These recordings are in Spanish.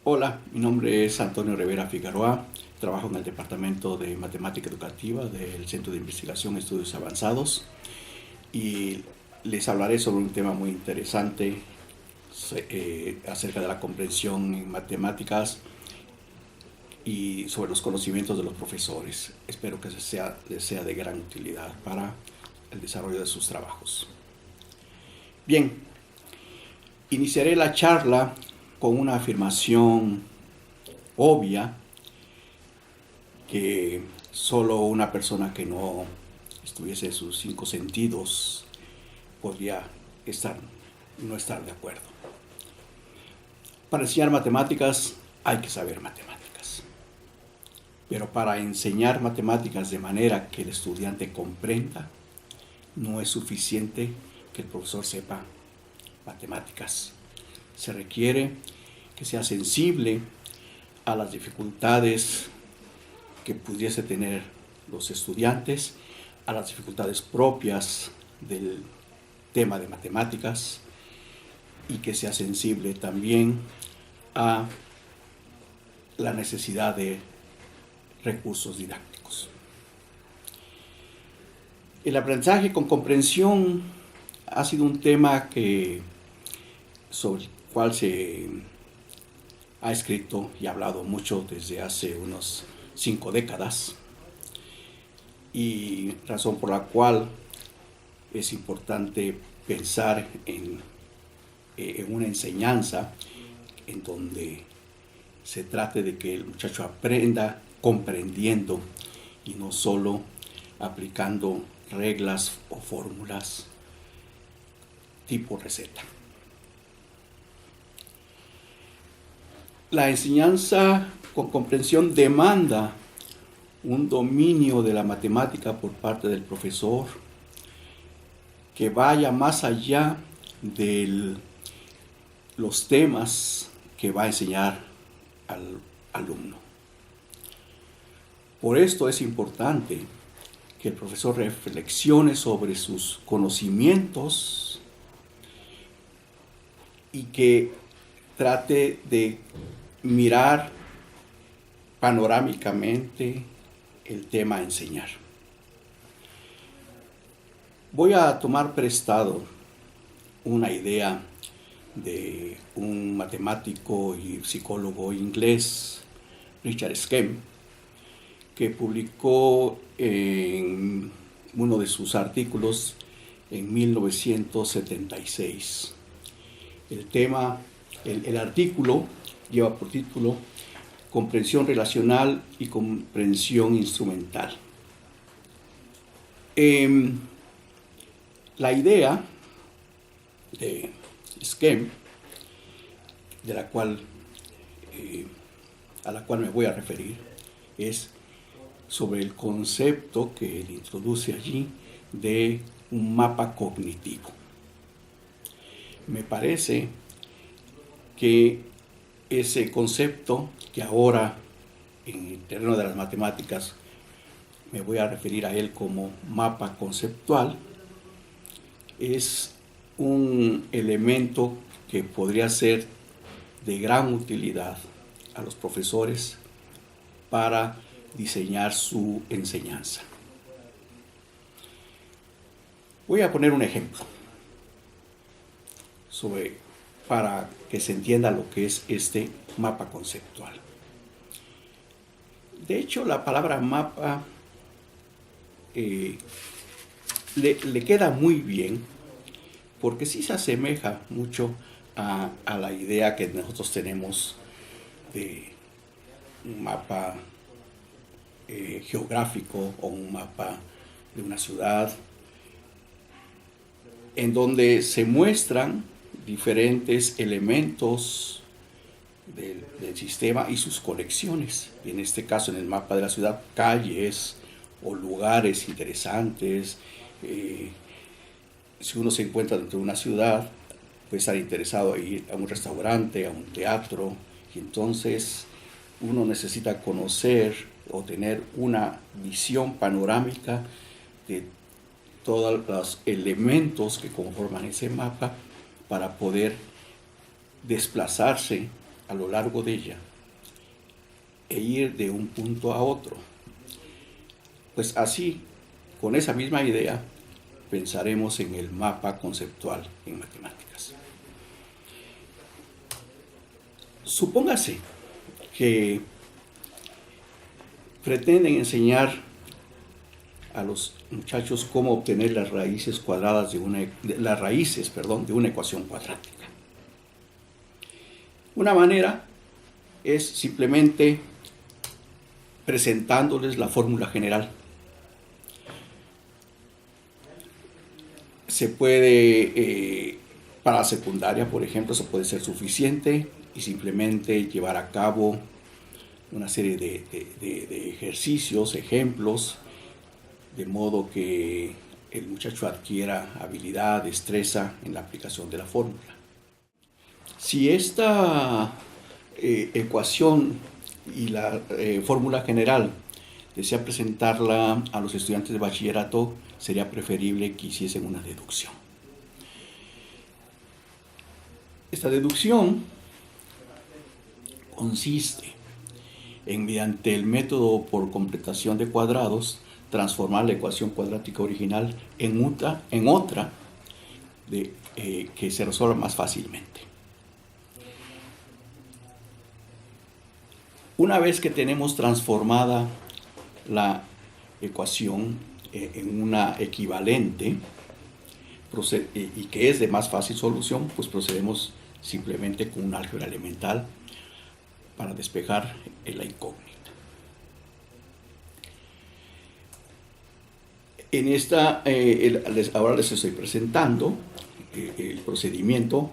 Hola, mi nombre es Antonio Rivera Figueroa, trabajo en el Departamento de Matemática Educativa del Centro de Investigación y Estudios Avanzados y les hablaré sobre un tema muy interesante acerca de la comprensión en matemáticas y sobre los conocimientos de los profesores. Espero que les sea de gran utilidad para el desarrollo de sus trabajos. Bien, iniciaré la charla con una afirmación obvia que solo una persona que no estuviese en sus 5 sentidos podría no estar de acuerdo. Para enseñar matemáticas hay que saber matemáticas, pero para enseñar matemáticas de manera que el estudiante comprenda, no es suficiente que el profesor sepa matemáticas. Se requiere que sea sensible a las dificultades que pudiese tener los estudiantes, a las dificultades propias del tema de matemáticas y que sea sensible también a la necesidad de recursos didácticos. El aprendizaje con comprensión ha sido un tema sobre el cual se ha escrito y hablado mucho desde hace unos 5 décadas, y razón por la cual es importante pensar en una enseñanza en donde se trate de que el muchacho aprenda comprendiendo y no solo aplicando reglas o fórmulas tipo receta. La enseñanza con comprensión demanda un dominio de la matemática por parte del profesor que vaya más allá de los temas que va a enseñar al alumno. Por esto es importante que el profesor reflexione sobre sus conocimientos y que trate de mirar panorámicamente el tema a enseñar. Voy a tomar prestado una idea de un matemático y psicólogo inglés, Richard Skem, que publicó en uno de sus artículos en 1976. El artículo lleva por título Comprensión relacional y comprensión instrumental. La idea de Skem, a la cual me voy a referir, es sobre el concepto que él introduce allí de un mapa cognitivo. Me parece que ese concepto, que ahora en el terreno de las matemáticas me voy a referir a él como mapa conceptual, es un elemento que podría ser de gran utilidad a los profesores para diseñar su enseñanza. Voy a poner un ejemplo para que se entienda lo que es este mapa conceptual. De hecho, la palabra mapa le queda muy bien, porque sí se asemeja mucho a la idea que nosotros tenemos de un mapa geográfico o un mapa de una ciudad, en donde se muestran diferentes elementos del sistema y sus conexiones. En este caso, en el mapa de la ciudad, calles o lugares interesantes. Si uno se encuentra dentro de una ciudad, puede estar interesado en ir a un restaurante, a un teatro, y entonces uno necesita conocer o tener una visión panorámica de todos los elementos que conforman ese mapa para poder desplazarse a lo largo de ella e ir de un punto a otro. Pues así, con esa misma idea, pensaremos en el mapa conceptual en matemáticas. Supóngase que pretenden enseñar a los muchachos cómo obtener las raíces cuadradas de una ecuación cuadrática. Una manera es simplemente presentándoles la fórmula general. Se puede, para secundaria, por ejemplo, eso puede ser suficiente y simplemente llevar a cabo una serie de ejercicios, ejemplos, de modo que el muchacho adquiera habilidad, destreza en la aplicación de la fórmula. Si esta ecuación y la fórmula general desea presentarla a los estudiantes de bachillerato, sería preferible que hiciesen una deducción. Esta deducción consiste en, mediante el método por completación de cuadrados, transformar la ecuación cuadrática original en otra que se resuelva más fácilmente. Una vez que tenemos transformada la ecuación en una equivalente y que es de más fácil solución, pues procedemos simplemente con un álgebra elemental para despejar la incógnita. Ahora les estoy presentando el procedimiento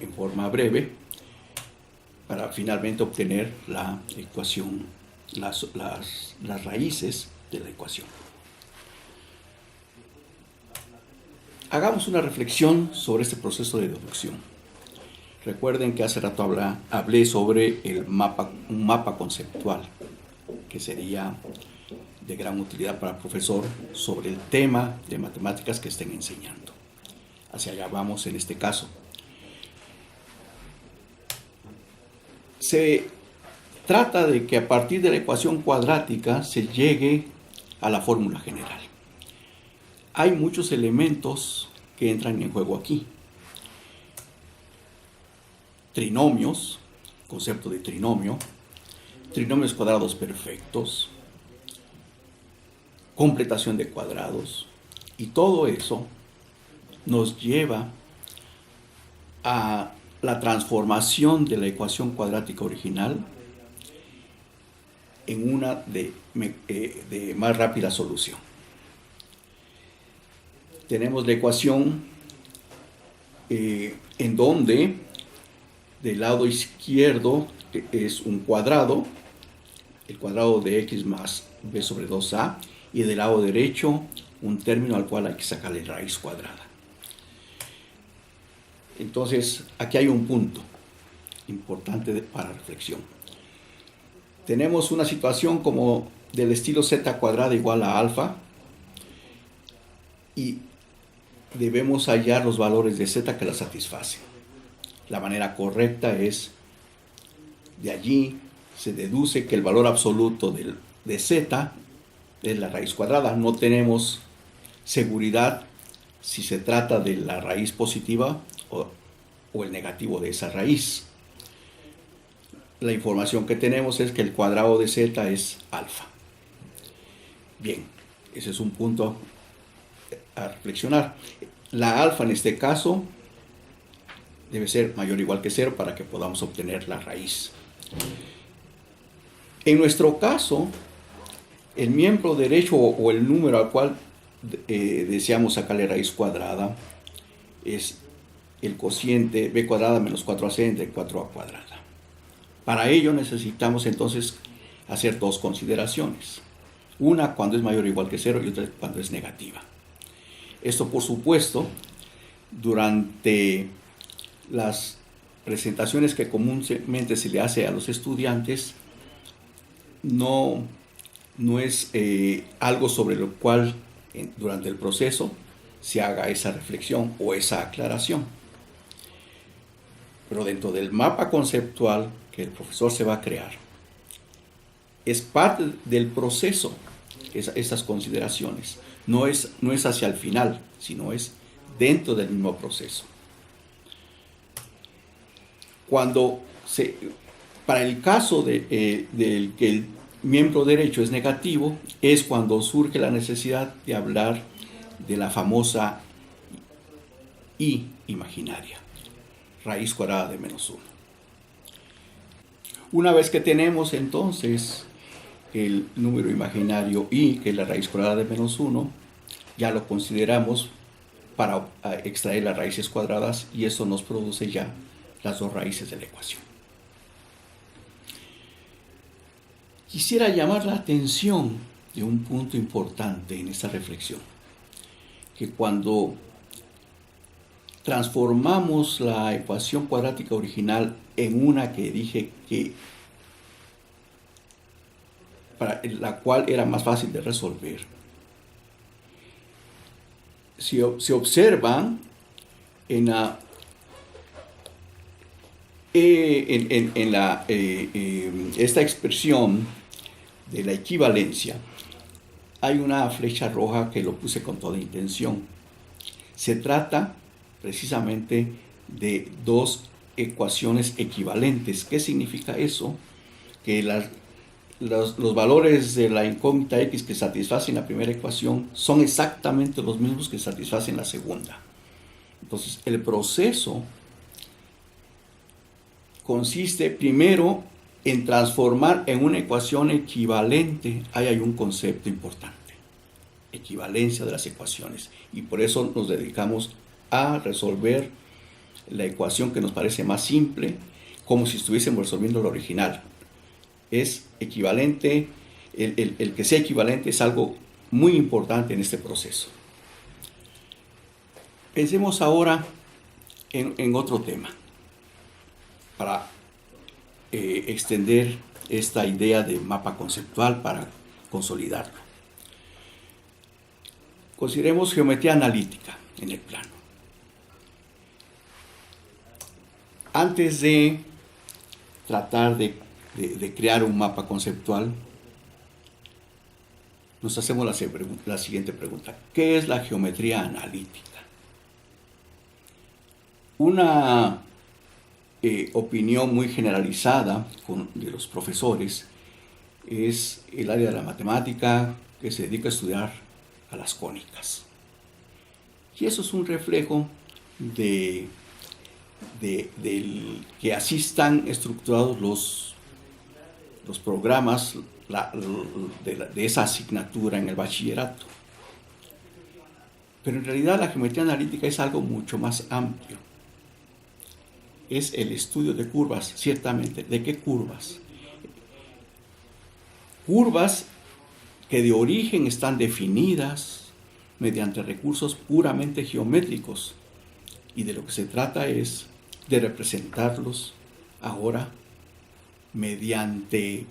en forma breve para finalmente obtener la ecuación, las raíces de la ecuación. Hagamos una reflexión sobre este proceso de deducción. Recuerden que hace rato hablé sobre un mapa conceptual, que sería de gran utilidad para el profesor sobre el tema de matemáticas que estén enseñando. Hacia allá vamos en este caso. Se trata de que a partir de la ecuación cuadrática se llegue a la fórmula general. Hay muchos elementos que entran en juego aquí. Trinomios, concepto de trinomio, trinomios cuadrados perfectos, completación de cuadrados, y todo eso nos lleva a la transformación de la ecuación cuadrática original en una de más rápida solución. Tenemos la ecuación en donde del lado izquierdo es un cuadrado, el cuadrado de x más b sobre 2a, y del lado derecho un término al cual hay que sacarle raíz cuadrada. Entonces, aquí hay un punto importante para reflexión. Tenemos una situación como del estilo z cuadrada igual a alfa, y debemos hallar los valores de z que la satisfacen. La manera correcta es, de allí se deduce que el valor absoluto de z es la raíz cuadrada. No tenemos seguridad si se trata de la raíz positiva o el negativo de esa raíz. La información que tenemos es que el cuadrado de z es alfa. Bien, ese es un punto a reflexionar. La alfa en este caso debe ser mayor o igual que 0 para que podamos obtener la raíz. En nuestro caso, el miembro derecho o el número al cual deseamos sacarle raíz cuadrada es el cociente b cuadrada menos 4ac entre 4a cuadrada. Para ello necesitamos entonces hacer dos consideraciones. Una cuando es mayor o igual que 0 y otra cuando es negativa. Esto, por supuesto, durante las presentaciones que comúnmente se le hace a los estudiantes, no no es algo sobre lo cual durante el proceso se haga esa reflexión o esa aclaración. Pero dentro del mapa conceptual que el profesor se va a crear, es parte del proceso esas consideraciones. No es hacia el final, sino es dentro del mismo proceso. Para el caso del que el miembro derecho es negativo, es cuando surge la necesidad de hablar de la famosa y imaginaria, raíz cuadrada de -1. Una vez que tenemos entonces el número imaginario y, que es la raíz cuadrada de -1, ya lo consideramos para extraer las raíces cuadradas, y eso nos produce ya las dos raíces de la ecuación. Quisiera llamar la atención de un punto importante en esta reflexión, que cuando transformamos la ecuación cuadrática original en una que dije que para la cual era más fácil de resolver, si observan en esta expresión de la equivalencia, hay una flecha roja que lo puse con toda intención. Se trata precisamente de dos ecuaciones equivalentes. ¿Qué significa eso? Que los valores de la incógnita x que satisfacen la primera ecuación son exactamente los mismos que satisfacen la segunda. Entonces, el proceso consiste primero en transformar en una ecuación equivalente. Ahí hay un concepto importante: equivalencia de las ecuaciones. Y por eso nos dedicamos a resolver la ecuación que nos parece más simple, como si estuviésemos resolviendo la original. Es equivalente, el que sea equivalente es algo muy importante en este proceso. Pensemos ahora en otro tema, para extender esta idea de mapa conceptual, para consolidarlo. Consideremos geometría analítica en el plano. Antes de tratar de crear un mapa conceptual, nos hacemos la siguiente pregunta: ¿qué es la geometría analítica? Una opinión muy generalizada de los profesores es el área de la matemática que se dedica a estudiar a las cónicas. Y eso es un reflejo de que así están estructurados los programas de esa asignatura en el bachillerato. Pero en realidad la geometría analítica es algo mucho más amplio. Es el estudio de curvas, ciertamente. ¿De qué curvas? Curvas que de origen están definidas mediante recursos puramente geométricos, y de lo que se trata es de representarlos ahora mediante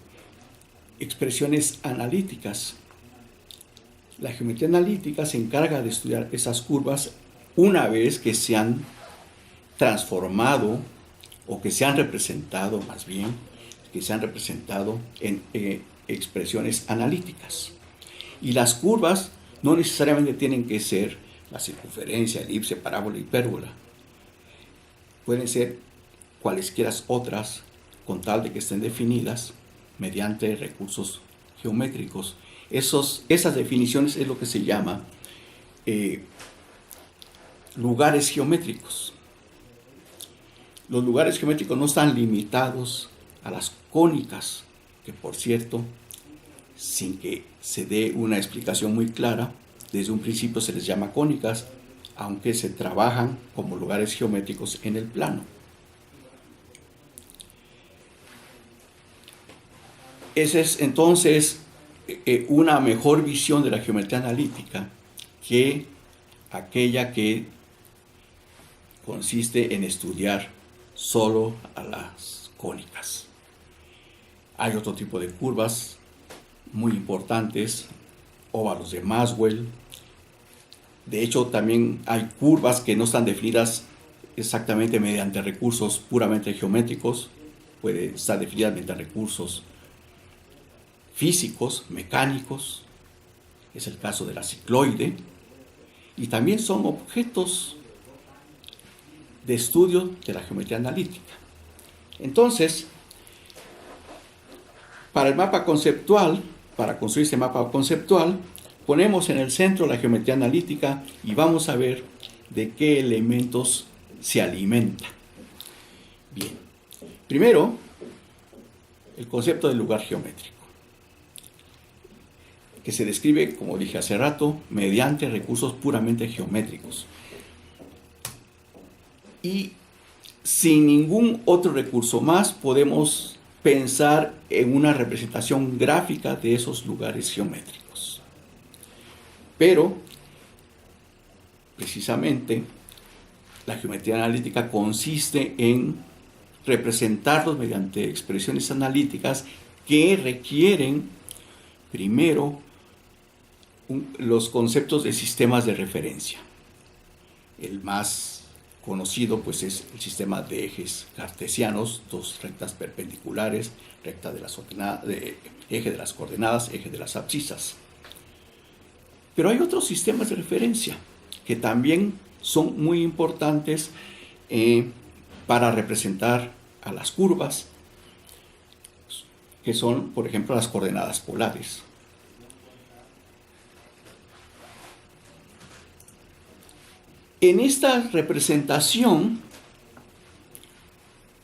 expresiones analíticas. La geometría analítica se encarga de estudiar esas curvas una vez que se han transformado, o que se han representado, más bien, que se han representado en expresiones analíticas. Y las curvas no necesariamente tienen que ser la circunferencia, elipse, parábola, hipérbola. Pueden ser cualesquiera otras, con tal de que estén definidas mediante recursos geométricos. Esas definiciones es lo que se llama lugares geométricos. Los lugares geométricos no están limitados a las cónicas, que por cierto, sin que se dé una explicación muy clara, desde un principio se les llama cónicas, aunque se trabajan como lugares geométricos en el plano. Esa es entonces una mejor visión de la geometría analítica que aquella que consiste en estudiar solo a las cónicas. Hay otro tipo de curvas muy importantes, óvalos de Maxwell. De hecho, también hay curvas que no están definidas exactamente mediante recursos puramente geométricos, puede estar definida mediante recursos físicos, mecánicos, es el caso de la cicloide, y también son objetos de estudio de la geometría analítica. Entonces, para el mapa conceptual, para construir este mapa conceptual, ponemos en el centro la geometría analítica y vamos a ver de qué elementos se alimenta. Bien, primero, el concepto del lugar geométrico, que se describe, como dije hace rato, mediante recursos puramente geométricos. Y sin ningún otro recurso más podemos pensar en una representación gráfica de esos lugares geométricos. Pero, precisamente, la geometría analítica consiste en representarlos mediante expresiones analíticas que requieren, primero, los conceptos de sistemas de referencia. El más conocido pues es el sistema de ejes cartesianos, dos rectas perpendiculares, recta de las eje de las coordenadas, eje de las abscisas. Pero hay otros sistemas de referencia que también son muy importantes para representar a las curvas, que son, por ejemplo, las coordenadas polares. En esta representación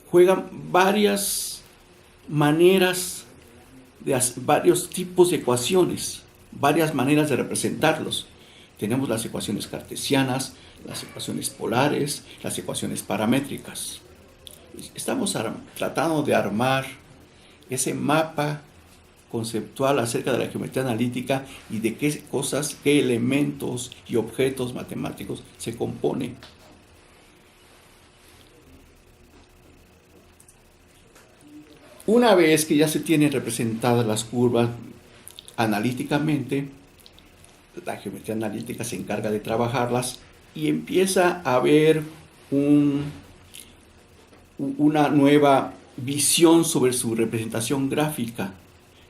juegan varias maneras, varios tipos de ecuaciones, varias maneras de representarlos. Tenemos las ecuaciones cartesianas, las ecuaciones polares, las ecuaciones paramétricas. Estamos tratando de armar ese mapa conceptual acerca de la geometría analítica y de qué cosas, qué elementos y objetos matemáticos se componen. Una vez que ya se tienen representadas las curvas analíticamente, la geometría analítica se encarga de trabajarlas y empieza a haber una nueva visión sobre su representación gráfica.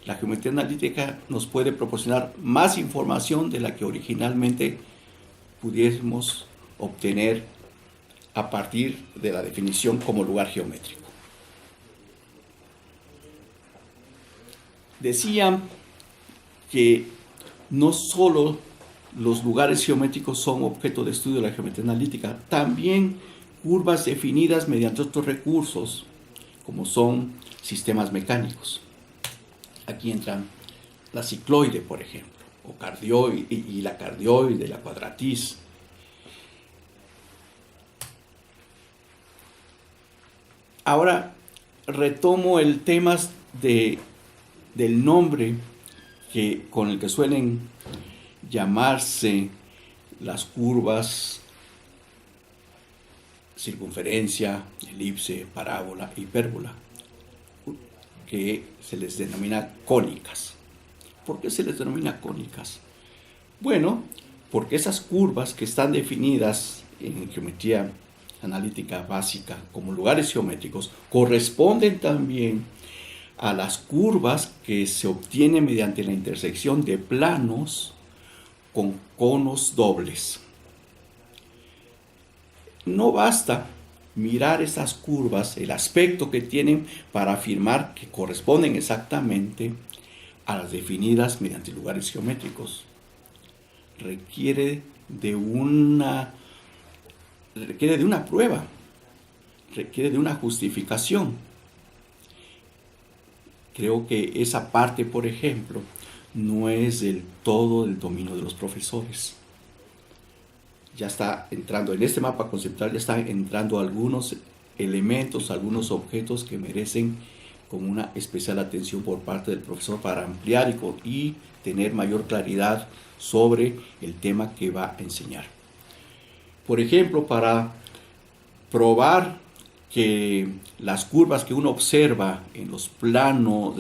La geometría analítica nos puede proporcionar más información de la que originalmente pudiésemos obtener a partir de la definición como lugar geométrico. Decía que no solo los lugares geométricos son objeto de estudio de la geometría analítica, también curvas definidas mediante otros recursos, como son sistemas mecánicos. Aquí entran la cicloide, por ejemplo, o cardioide, y la cardioide, la cuadratiz. Ahora retomo el tema del nombre con el que suelen llamarse las curvas: circunferencia, elipse, parábola, hipérbola, que se les denomina cónicas. ¿Por qué se les denomina cónicas? Bueno, porque esas curvas que están definidas en geometría analítica básica como lugares geométricos corresponden también a las curvas que se obtienen mediante la intersección de planos con conos dobles. No basta mirar esas curvas, el aspecto que tienen, para afirmar que corresponden exactamente a las definidas mediante lugares geométricos. Requiere de una prueba, requiere de una justificación. Creo que esa parte, por ejemplo, no es del todo el dominio de los profesores. Ya está entrando en este mapa conceptual, ya están entrando algunos elementos, algunos objetos que merecen como una especial atención por parte del profesor para ampliar y tener mayor claridad sobre el tema que va a enseñar. Por ejemplo, para probar que las curvas que uno observa en los planos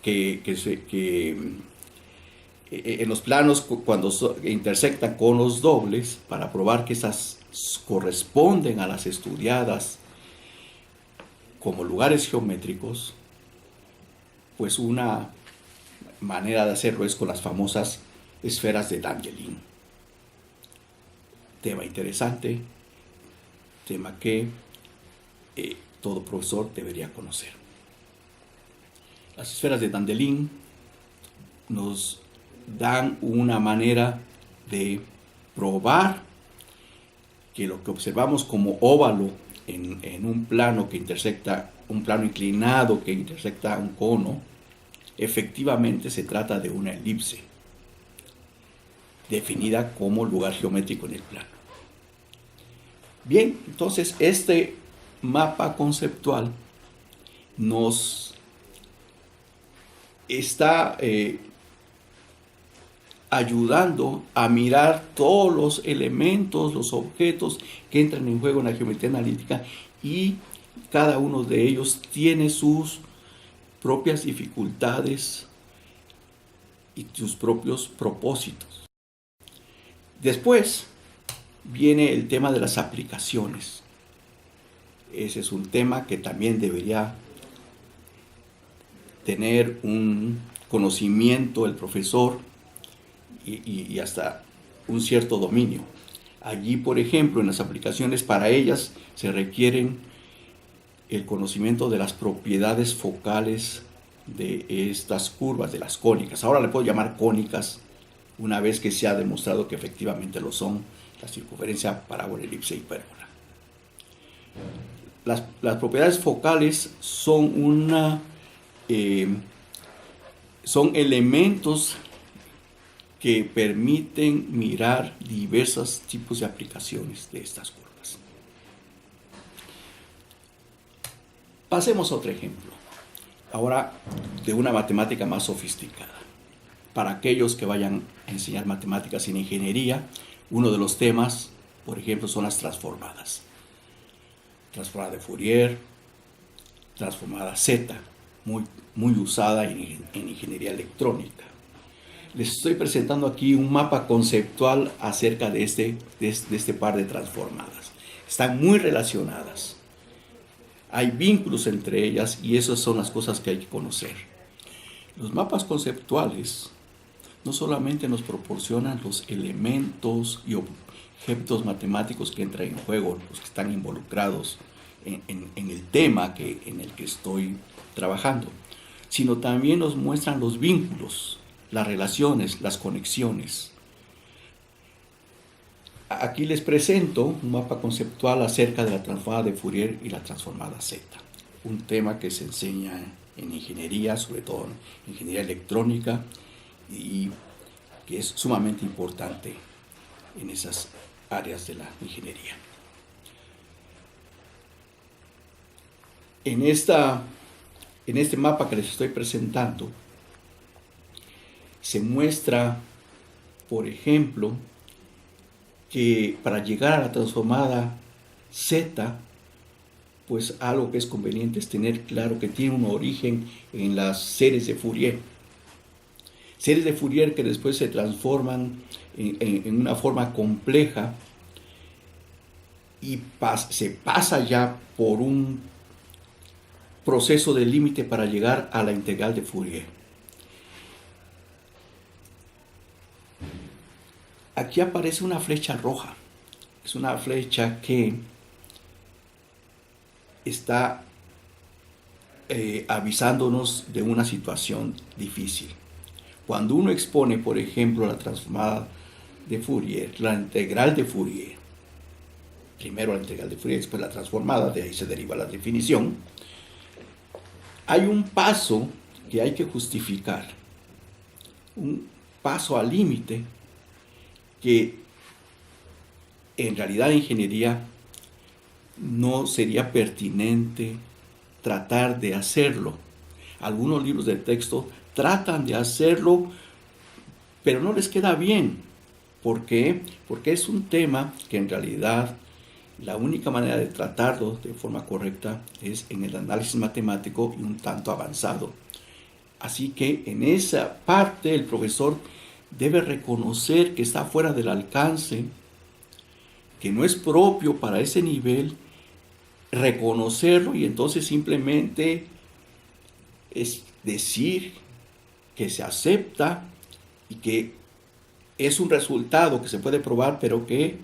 en los planos cuando intersectan con los dobles, para probar que esas corresponden a las estudiadas como lugares geométricos, pues una manera de hacerlo es con las famosas esferas de Dandelin. Tema interesante, tema que todo profesor debería conocer. Las esferas de Dandelin nos dan una manera de probar que lo que observamos como óvalo en un plano que intersecta, un plano inclinado que intersecta un cono, efectivamente se trata de una elipse, definida como lugar geométrico en el plano. Bien, entonces este mapa conceptual nos está ayudando a mirar todos los elementos, los objetos que entran en juego en la geometría analítica, y cada uno de ellos tiene sus propias dificultades y sus propios propósitos. Después viene el tema de las aplicaciones. Ese es un tema que también debería tener un conocimiento el profesor y hasta un cierto dominio. Allí, por ejemplo, en las aplicaciones, para ellas se requieren el conocimiento de las propiedades focales de estas curvas, de las cónicas. Ahora le puedo llamar cónicas una vez que se ha demostrado que efectivamente lo son: la circunferencia, parábola, elipse, hipérbola. Las propiedades focales son son elementos que permiten mirar diversos tipos de aplicaciones de estas curvas. Pasemos a otro ejemplo, ahora de una matemática más sofisticada. Para aquellos que vayan a enseñar matemáticas en ingeniería, uno de los temas, por ejemplo, son las transformadas. Transformada de Fourier, transformada Z, muy usada en ingeniería electrónica. Les estoy presentando aquí un mapa conceptual acerca de este par de transformadas. Están muy relacionadas. Hay vínculos entre ellas y esas son las cosas que hay que conocer. Los mapas conceptuales no solamente nos proporcionan los elementos y objetos matemáticos que entran en juego, los que están involucrados en el tema en el que estoy trabajando, sino también nos muestran los vínculos, las relaciones, las conexiones. Aquí les presento un mapa conceptual acerca de la transformada de Fourier y la transformada Z, un tema que se enseña en ingeniería, sobre todo en ingeniería electrónica, y que es sumamente importante en esas áreas de la ingeniería. En este mapa que les estoy presentando, se muestra, por ejemplo, que para llegar a la transformada Z, pues algo que es conveniente es tener claro que tiene un origen en las series de Fourier. Series de Fourier que después se transforman en una forma compleja y se pasa ya por un proceso de límite para llegar a la integral de Fourier. Aquí aparece una flecha roja. Es una flecha que está avisándonos de una situación difícil. Cuando uno expone, por ejemplo, la transformada de Fourier, la integral de Fourier, primero la integral de Fourier, después la transformada, de ahí se deriva la definición, hay un paso que hay que justificar, un paso al límite que en realidad en ingeniería no sería pertinente tratar de hacerlo. Algunos libros de texto tratan de hacerlo, pero no les queda bien. ¿Por qué? Porque es un tema que en realidad la única manera de tratarlo de forma correcta es en el análisis matemático y un tanto avanzado. Así que en esa parte el profesor debe reconocer que está fuera del alcance, que no es propio para ese nivel, reconocerlo y entonces simplemente es decir que se acepta y que es un resultado que se puede probar, pero que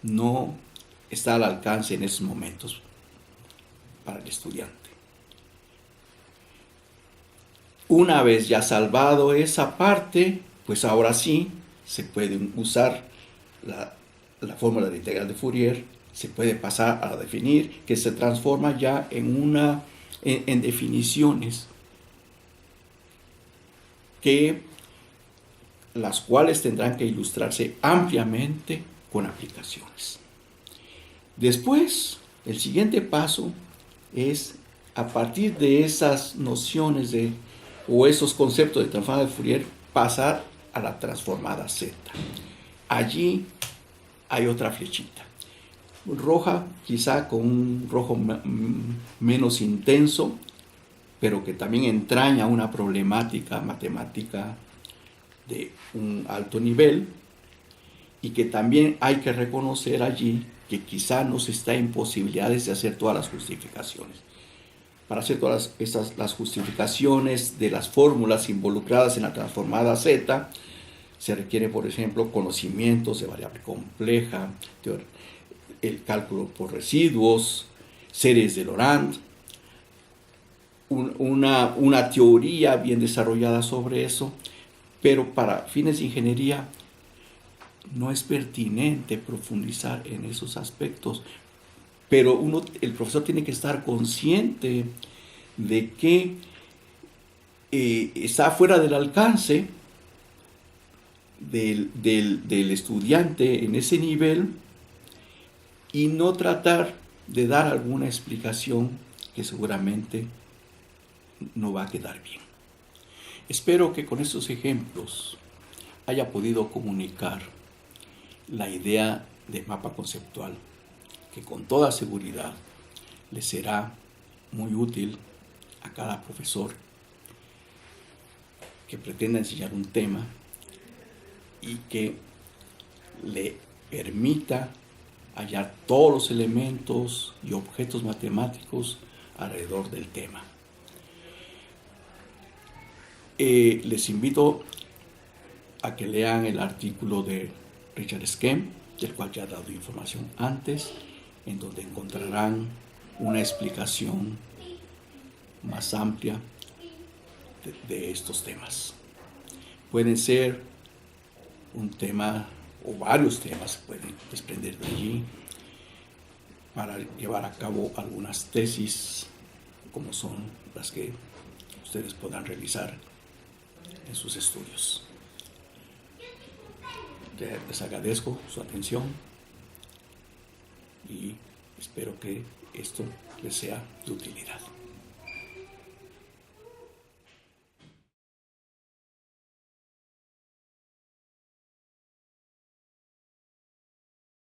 no está al alcance en esos momentos para el estudiante. Una vez ya salvado esa parte, pues ahora sí se puede usar la fórmula de integral de Fourier, se puede pasar a definir, que se transforma ya en definiciones las cuales tendrán que ilustrarse ampliamente con aplicaciones. Después, el siguiente paso es, a partir de esas nociones o esos conceptos de transformada de Fourier, pasar a la transformada Z. Allí hay otra flechita, roja, quizá con un rojo menos intenso, pero que también entraña una problemática matemática de un alto nivel, y que también hay que reconocer allí que quizá no se está en posibilidades de hacer todas las justificaciones. Para hacer todas las justificaciones de las fórmulas involucradas en la transformada Z, se requiere, por ejemplo, conocimientos de variable compleja, el cálculo por residuos, series de Laurent, una teoría bien desarrollada sobre eso, pero para fines de ingeniería no es pertinente profundizar en esos aspectos. Pero el profesor tiene que estar consciente de que está fuera del alcance del estudiante en ese nivel, y no tratar de dar alguna explicación que seguramente no va a quedar bien. Espero que con estos ejemplos haya podido comunicar la idea de mapa conceptual, que con toda seguridad le será muy útil a cada profesor que pretenda enseñar un tema y que le permita hallar todos los elementos y objetos matemáticos alrededor del tema. Les invito a que lean el artículo de Richard Skem, del cual ya he dado información antes, en donde encontrarán una explicación más amplia de estos temas. Pueden ser un tema o varios temas se pueden desprender de allí para llevar a cabo algunas tesis, como son las que ustedes podrán revisar en sus estudios. Les agradezco su atención y espero que esto les sea de utilidad.